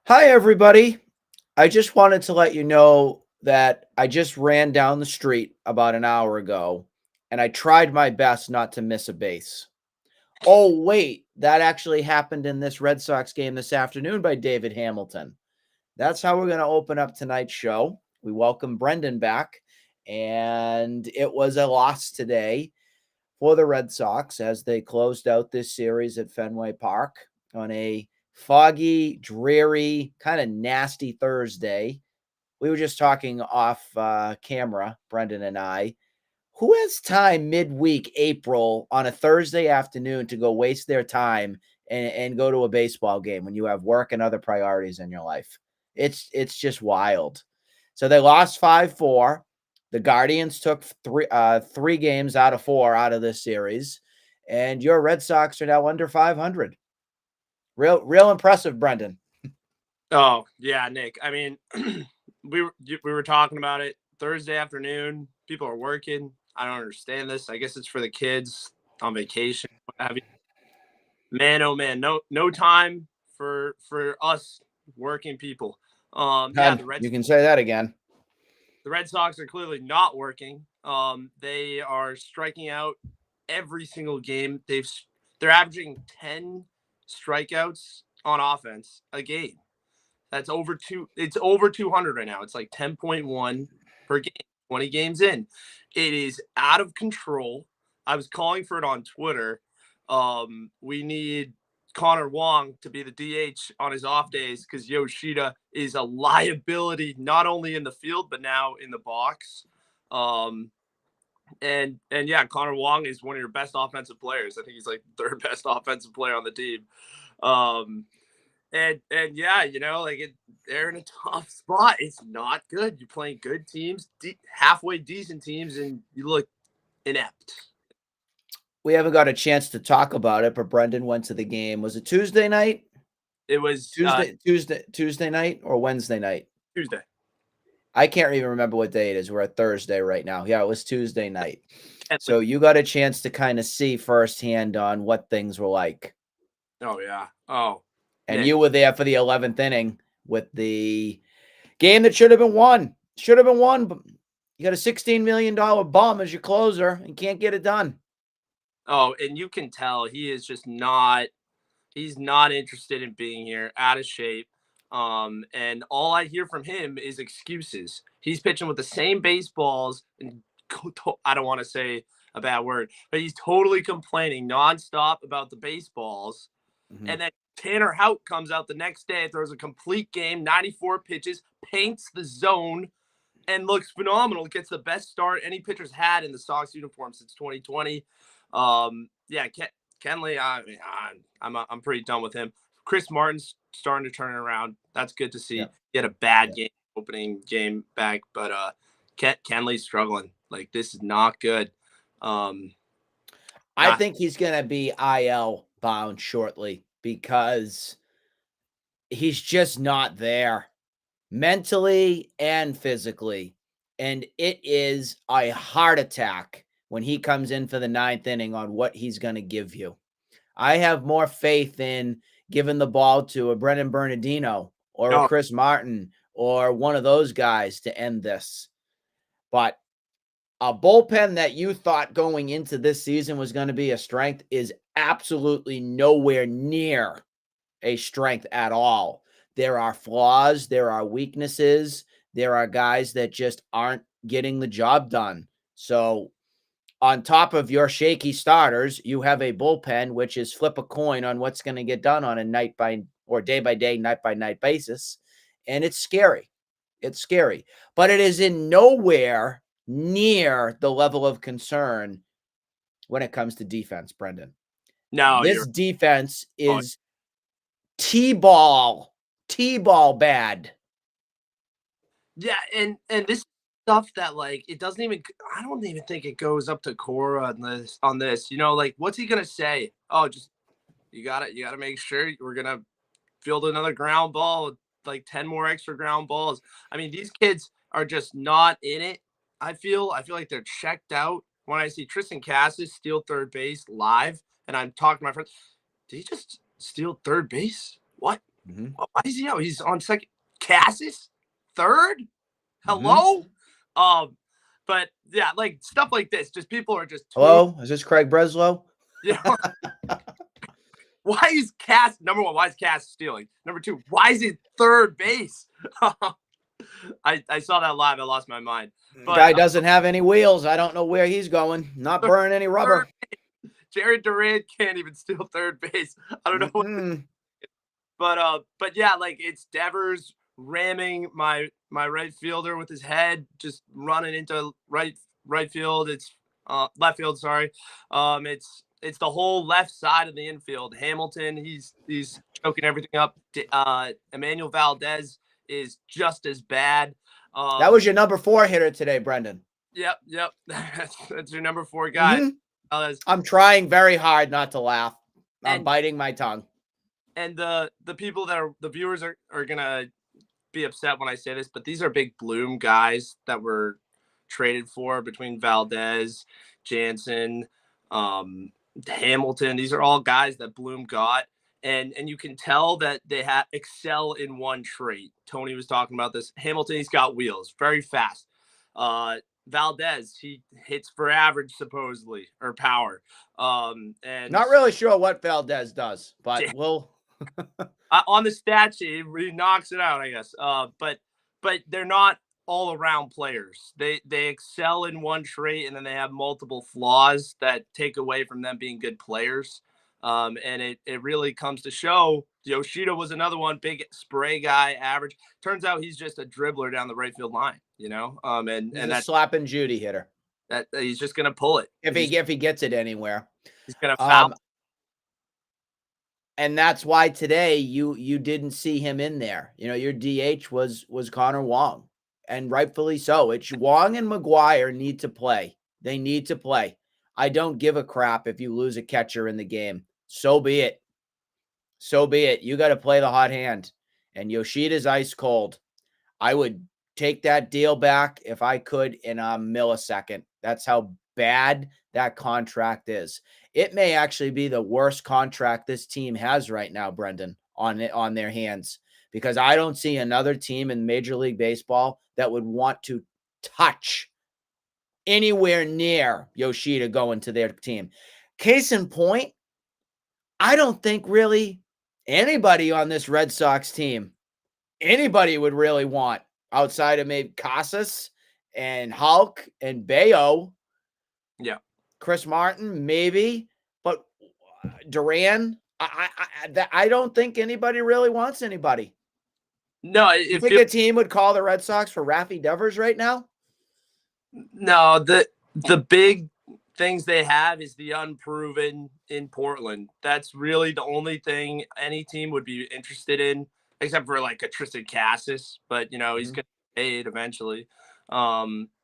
Hi, everybody. I just wanted to let you know that I just ran down the street about an hour ago and I tried my best not to miss a base. Oh, wait, that actually happened in this Red Sox game this afternoon by David Hamilton. That's how we're going to open up tonight's show. We welcome Brendan back, and it was a loss today for the Red Sox as they closed out this series at Fenway Park on a foggy, dreary, kind of nasty Thursday. We were just talking off camera, Brendan and I. Who has time midweek April on a Thursday afternoon to go waste their time and go to a baseball game when you have work and other priorities in your life? It's just wild. So they lost 5-4. The Guardians took three games out of four out of this series, and your Red Sox are now under 500. Real impressive, Brendan. Oh, yeah, Nick. I mean, we were talking about it Thursday afternoon. People are working. I don't understand this. I guess it's for the kids on vacation. What have you. Man, oh man, no time for us working people. Yeah, And you can say that again. the Red Sox are clearly not working. They are striking out every single game. They're averaging 10 strikeouts on offense a game. That's over two. It's over 200 right now. It's like 10.1 per game. 20 games in, it is out of control. I was calling for it on Twitter. We need Connor Wong to be the DH on his off days because Yoshida is a liability not only in the field but now in the box. Um, and yeah, Connor Wong is one of your best offensive players. I think he's like third best offensive player on the team. Um, and yeah, they're in a tough spot. It's not good. You're playing good teams, halfway decent teams, and you look inept. We haven't got a chance to talk about it, but Brendan went to the game. Was it Tuesday night? It was Tuesday night or Wednesday night? Tuesday. I can't even remember what day it is. We're at Thursday right now. Yeah, it was Tuesday night. And So you got a chance to kind of see firsthand on what things were like. oh yeah. Oh, And Nick. you were there for the 11th inning with the game that should have been won. Should have been won, but you got a $16 million bum as your closer and can't get it done. Oh, and you can tell he is just not. He's not interested in being here. Out of shape. And all I hear from him is excuses. He's pitching with the same baseballs, and I don't want to say a bad word, but he's totally complaining nonstop about the baseballs. Mm-hmm. And then Tanner Houck comes out the next day, throws a complete game, 94 pitches, paints the zone, and looks phenomenal. Gets the best start any pitcher's had in the Sox uniform since 2020. Yeah, Kenley, I'm pretty done with him. Chris Martin's starting to turn it around. That's good to see. Yeah. He had a bad game, opening game back, but Kenley's struggling. Like, this is not good. I think he's going to be IL bound shortly because he's just not there mentally and physically. And it is a heart attack when he comes in for the ninth inning on what he's going to give you. I have more faith in giving the ball to a Brennan Bernadino or a Chris Martin or one of those guys to end this. But a bullpen that you thought going into this season was going to be a strength is absolutely nowhere near a strength at all. There are flaws, there are weaknesses, there are guys that just aren't getting the job done. So on top of your shaky starters, you have a bullpen, which is flip a coin on what's going to get done on a night by or day by day, night by night basis. And it's scary. It's scary, but it is in nowhere near the level of concern when it comes to defense, Brendan. No, this defense is T-ball bad. Yeah, and this stuff that, like, it doesn't even, I don't even think it goes up to Cora on this. Like, what's he gonna say? Oh, just you gotta make sure we're gonna field another ground ball with like 10 more extra ground balls. I mean, these kids are just not in it. I feel like they're checked out. When I see Tristan Cassis steal third base live, and I'm talking to my friends, did he just steal third base? What? Why is he out? He's on second. Cassis, third. Mm-hmm. Hello. But yeah, like stuff like this. Just people are just hello. Is this Craig Breslow? You know, why is Cass number one? Why is Cass stealing? Number two, why is he third base? I saw that live. I lost my mind. But guy doesn't have any wheels. I don't know where he's going. Not burning any rubber. Jared Durant can't even steal third base. I don't know what. But yeah, like it's Devers ramming my right fielder with his head, just running into right field. It's left field. Sorry. It's the whole left side of the infield. Hamilton, he's choking everything up. Emmanuel Valdez is just as bad. That was your number 4 hitter today, Brendan. Yep. That's your number 4 guy. I'm trying very hard not to laugh. I'm biting my tongue. And the people that are the viewers are gonna be upset when I say this, but these are big Bloom guys that were traded for between Valdez, Jansen, Hamilton. These are all guys that Bloom got. And you can tell that they excel in one trait. Tony was talking about this. Hamilton, he's got wheels, very fast. Valdez, he hits for average supposedly, or power. And not really sure what Valdez does, but we'll on the stat sheet he knocks it out, I guess. But they're not all around players. They excel in one trait, and then they have multiple flaws that take away from them being good players. And it really comes to show. Yoshida was another one, big spray guy, average. Turns out he's just a dribbler down the right field line, and that's slapping Judy hitter. That he's just gonna pull it if he gets it anywhere. He's gonna foul. And that's why today you didn't see him in there. Your DH was Connor Wong, and rightfully so. It's Wong and McGuire need to play. They need to play. I don't give a crap if you lose a catcher in the game. So be it. So be it. You got to play the hot hand. And Yoshida's ice cold. I would take that deal back if I could in a millisecond. That's how bad that contract is. It may actually be the worst contract this team has right now, Brendan, on their hands, because I don't see another team in Major League Baseball that would want to touch anywhere near Yoshida going to their team. Case in point, I don't think really anybody on this Red Sox team, anybody would really want outside of maybe Casas and Hulk and Bayo. Yeah. Chris Martin, maybe, but Duran, I don't think anybody really wants anybody. No, you think a team would call the Red Sox for Raffy Devers right now? No, the big things they have is the unproven in Portland. That's really the only thing any team would be interested in, except for like a Tristan Cassis. But he's going to get paid eventually.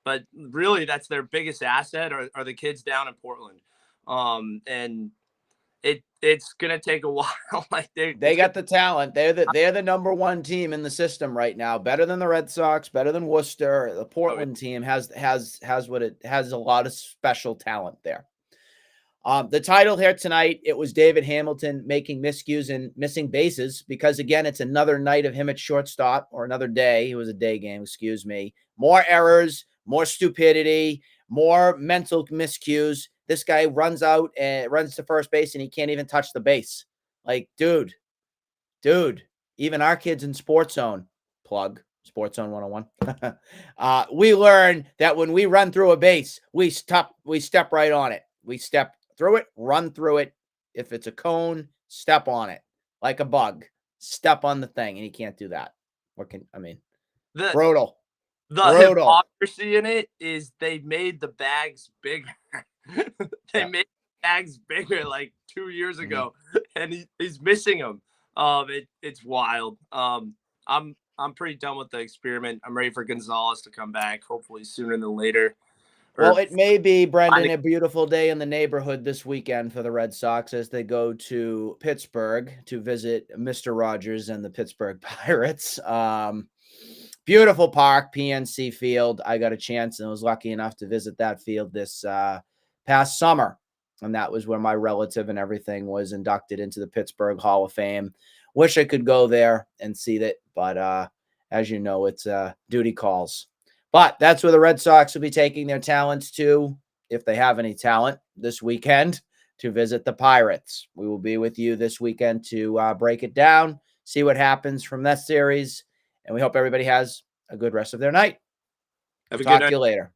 But really, that's their biggest asset are the kids down in Portland. And it's going to take a while. Like they got the talent. They're the number 1 team in the system right now. Better than the Red Sox, better than Worcester. The Portland team has what it has, a lot of special talent there. The title here tonight, it was David Hamilton making miscues and missing bases, because again, it's another night of him at shortstop, or another day. It was a day game, excuse me. More errors, more stupidity, more mental miscues. This guy runs out and runs to first base and he can't even touch the base. Like, dude, even our kids in Sports Zone, plug Sports Zone 101. We learn that when we run through a base, we step right on it. We step through it, run through it. If it's a cone, step on it like a bug. Step on the thing, and he can't do that. Brutal. The hypocrisy in it is they made the bags bigger. Made the bags bigger like 2 years ago, and he's missing them. It's wild. I'm pretty done with the experiment. I'm ready for Gonzalez to come back, hopefully sooner than later. Well, it may be, Brendan, a beautiful day in the neighborhood this weekend for the Red Sox as they go to Pittsburgh to visit Mr. Rogers and the Pittsburgh Pirates. Beautiful park, PNC Field. I got a chance and was lucky enough to visit that field this past summer. And that was where my relative and everything was inducted into the Pittsburgh Hall of Fame. Wish I could go there and see that, but as you know, it's duty calls. But that's where the Red Sox will be taking their talents to, if they have any talent, this weekend to visit the Pirates. We will be with you this weekend to break it down, see what happens from that series, and we hope everybody has a good rest of their night. Have a good Talk night. to you later.